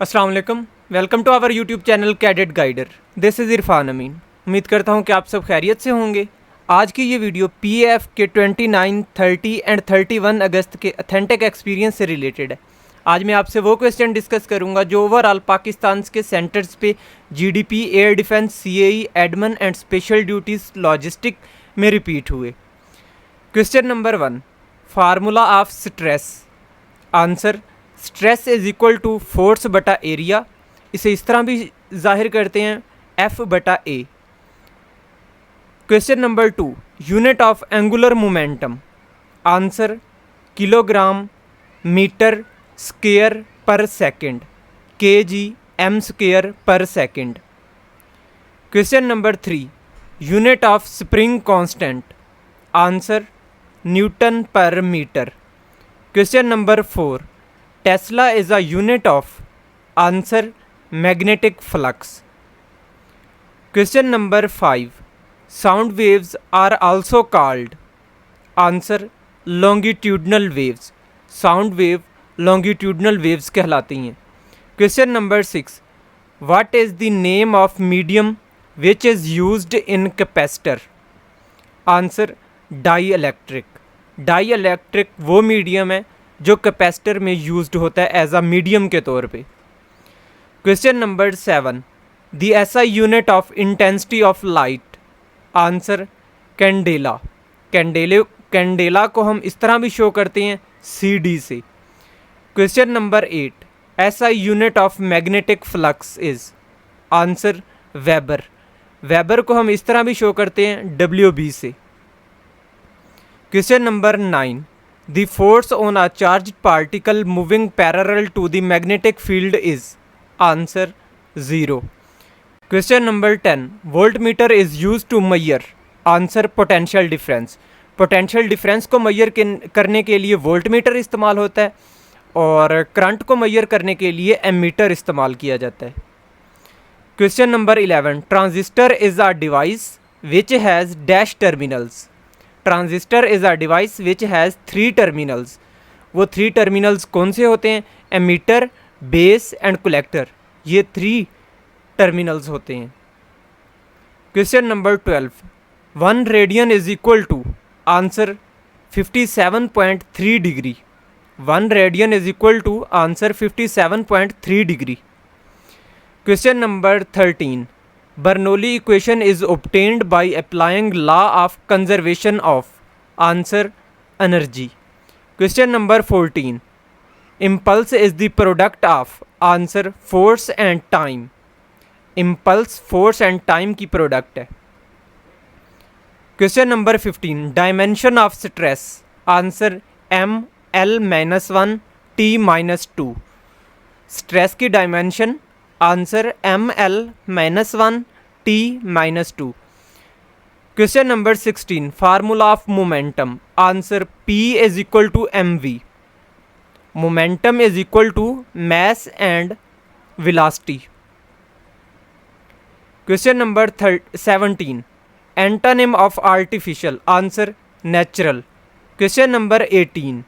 अस्सलाम वालेकुम, welcome to our YouTube channel cadet guider. This is Irfan Amin. उम्मीद करता हूँ कि आप सब खैरियत से होंगे। आज की ये वीडियो पीएएफ के 29, 30 एंड 31 अगस्त के अथेंटिक एक्सपीरियंस से रिलेटेड है। आज मैं आपसे वो क्वेश्चन डिस्कस करूँगा जो ओवरऑल पाकिस्तान के सेंटर्स पे GDP, air defence, CAE, admin and special duties logistic में रिपीट हुए। Question number 1, formula of stress. Answer, stress is equal to force बटा एरिया। इसे इस तरह भी जाहिर करते हैं, एफ बटा A. Question number 2, unit of angular momentum. Answer, kilogram metre square पर सेकंड, केजी एम स्क्वायर पर second. Question number 3, unit of spring constant. Answer, newton पर metre. Question number 4, Tesla is a unit of। Answer, magnetic flux। Question number 5, sound waves are also called। Answer, longitudinal waves। Sound wave longitudinal waves कहलाती हैं। Question number 6, what is the name of medium which is used in capacitor। Answer, dielectric। Dielectric वो medium है जो capacitor में used होता है as a medium के तौर पे। Question number 7, the SI unit of intensity of light. Answer, candela. Candela को हम इस तरह भी शो करते हैं CD से। Question number 8, SI unit of magnetic flux is. Answer, weber. Weber को हम इस तरह भी शो करते हैं WB से। Question number 9, the force on a charged particle moving parallel to the magnetic field is। Answer, 0। Question number 10, voltmeter is used to measure। Answer, potential difference। Potential difference को measure करने के लिए voltmeter इस्तेमाल होता है और current को measure करने के लिए एमीटर इस्तेमाल किया जाता है। Question number 11, transistor is a device which has dash terminals। Transistor is a device which has 3 terminals. वो 3 टर्मिनल्स कौन से होते हैं? एमीटर, बेस एंड कलेक्टर, ये 3 टर्मिनल्स होते हैं। Question number 12, 1 radian is equal to. Answer, 57.3 degree. 1 radian is equal to answer 57.3 degree. Question number 13, Bernoulli equation is obtained by applying law of conservation of। Answer, energy। Question number 14, impulse is the product of। Answer, force and time। Impulse force and time की product है। Question number 15, dimension of stress। Answer, m l-1 t-2। Stress की dimension। Answer, ml-1 t-2। Question number 16, formula of momentum. Answer, P is equal to mv। Momentum is equal to mass and velocity. Question number 17, antonym of artificial. Answer, natural. Question number 18,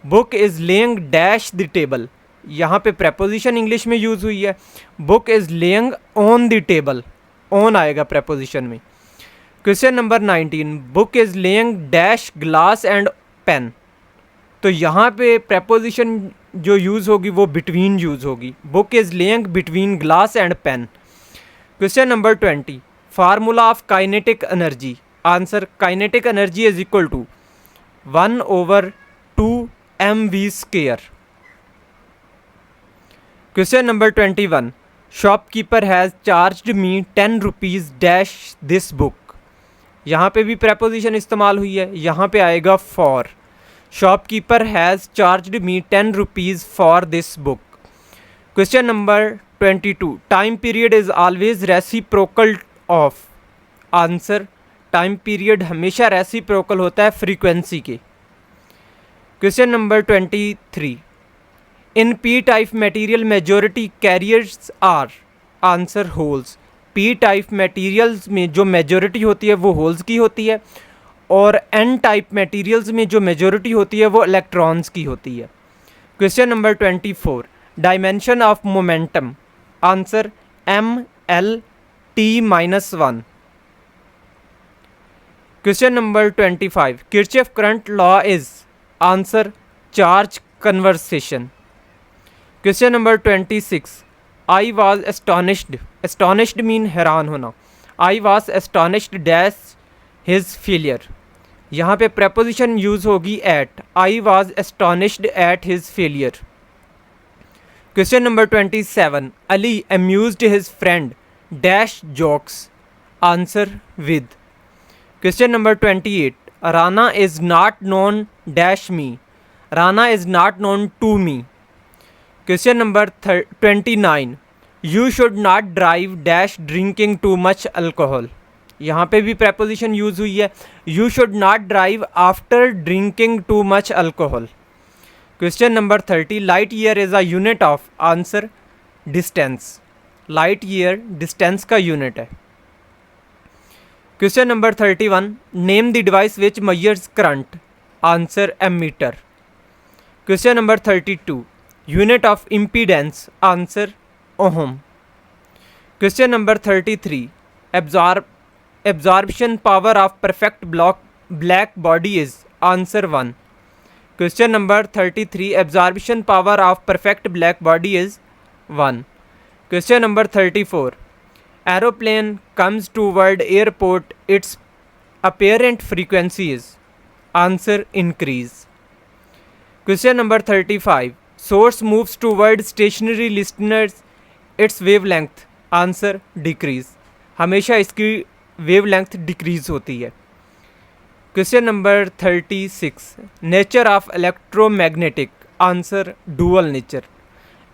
book is laying dash the table. यहाँ पे preposition English में use हुई है। Book is laying on the table, on आएगा preposition में। Question number 19, book is laying dash glass and pen. तो यहाँ पे प्रेपोजिशन जो यूज़ होगी वो बिटवीन यूज़ होगी। Book is laying between glass and pen. Question number 20, formula of kinetic energy. Answer, kinetic energy is equal to 1/2 mv²। Question number 21, shopkeeper has charged me 10 rupees dash this book. यहाँ पे भी preposition इस्तेमाल हुई है, यहाँ पे आएगा for. Shopkeeper has charged me 10 rupees for this book. Question number 22, time period is always reciprocal of. Answer, time period हमेशा रेसिप्रोकल होता है फ्रीक्वेंसी के। Question number 23, in p type material majority carriers are. Answer, holes. P type materials में जो majority होती है वो holes की होती है और एन टाइप मटेरियल्स में जो मेजॉरिटी होती है वो इलेक्ट्रॉन्स की होती है। Question number 24, dimension of momentum, answer mL/t-1। Question number 25, Kirchhoff current law is, answer charge conversation. Question number 26, I was astonished, astonished mean हैरान होना, I was astonished dash his failure. यहाँ पे प्रेपोजिशन यूज होगी at, I was astonished at his failure. Question number 27, Ali amused his friend dash jokes, answer with. Question number 28, Rana is not known dash me, Rana is not known to me. Question number 29, you should not drive dash drinking too much alcohol. यहाँ पे भी preposition use हुई है, you should not drive after drinking too much alcohol. Question number 30, light year is a unit of, answer distance, light year distance का unit है। Question number 31, name the device which measures current, answer ammeter. Question number 32, unit of impedance, answer ohm. Question number 33, absorption power of perfect black body is, answer 1। Question number 33, absorption power of perfect black body is 1। Question number 34, aeroplane comes toward airport, its apparent frequency is, answer increase. Question number 35, source moves toward stationary listeners, its wavelength, answer decrease, हमेशा इसकी wavelength decrease होती है। Question number 36, nature of electromagnetic, answer dual nature,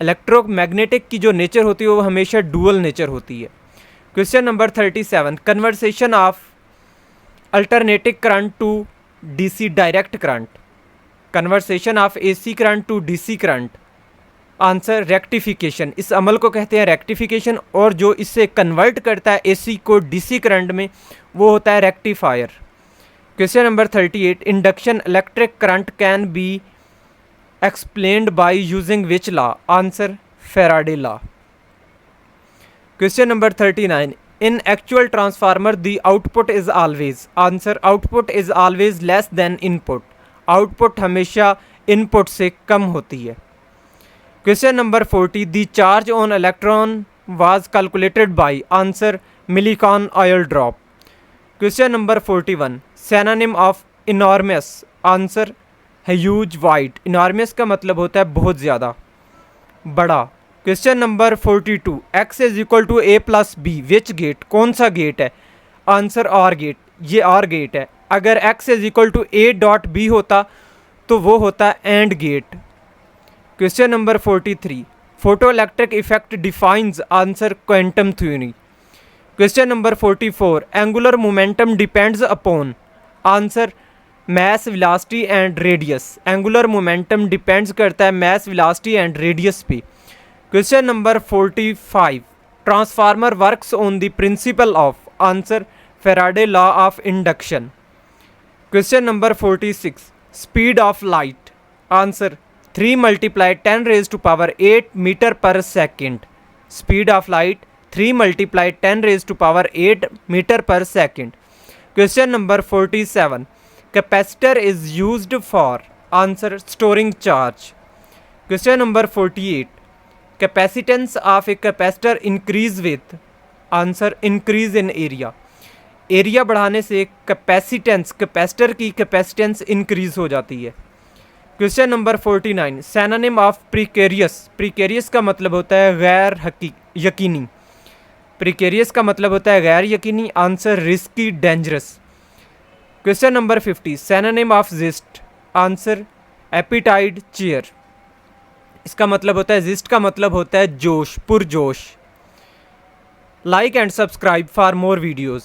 electromagnetic की जो nature होती है वो हमेशा डुअल नेचर होती है। Question number 37, conversation of alternating current to DC direct current, conversation of AC current to DC current, answer rectification, इस अमल को कहते हैं रेक्टिफिकेशन, और जो इससे कन्वर्ट करता है एसी को डीसी करंट में वो होता है rectifier. Question number 38, induction electric current can be explained by using which law, answer Faraday law. Question number 39, in actual transformer the output is always, answer output is always less than input, output हमेशा input से कम होती है। Question number 40, the charge on electron was calculated by, answer Millikan oil drop. Question number 41, synonym of enormous, answer huge wide, enormous का मतलब होता है बहुत ज़्यादा, बड़ा। Question number 42, x is equal to A plus B, which gate, कौन सा gate है, आंसर और गेट, ये और गेट है। अगर x is equal to A dot B होता तो वो होता and gate. Question number 43, photo electric effect defines, answer quantum theory. Question number 44, angular momentum depends upon, answer mass velocity and radius, angular momentum depends करता है mass velocity and radius पे। Question number 45, transformer works on the principle of, answer Faraday law of induction. Question number 46, speed of light, answer 3 × 10⁸ metre पर second, speed of light 3 × 10⁸ metre पर second. Question number 47, capacitor is used for, answer storing charge. Question number 48, capacitance of a capacitor increase with, answer increase in area, area बढ़ाने से capacitance, capacitor की capacitance increase हो जाती है। Question number 49, synonym of precarious, precarious का मतलब होता है गैर यकीनी, प्रीकेरियस का मतलब होता है गैर यकीनी, answer risky dangerous. Question number 50, synonym of gist, answer appetite chair, इसका मतलब होता है जिस्ट का मतलब होता है जोश, पुरजोश। Like and subscribe for more videos.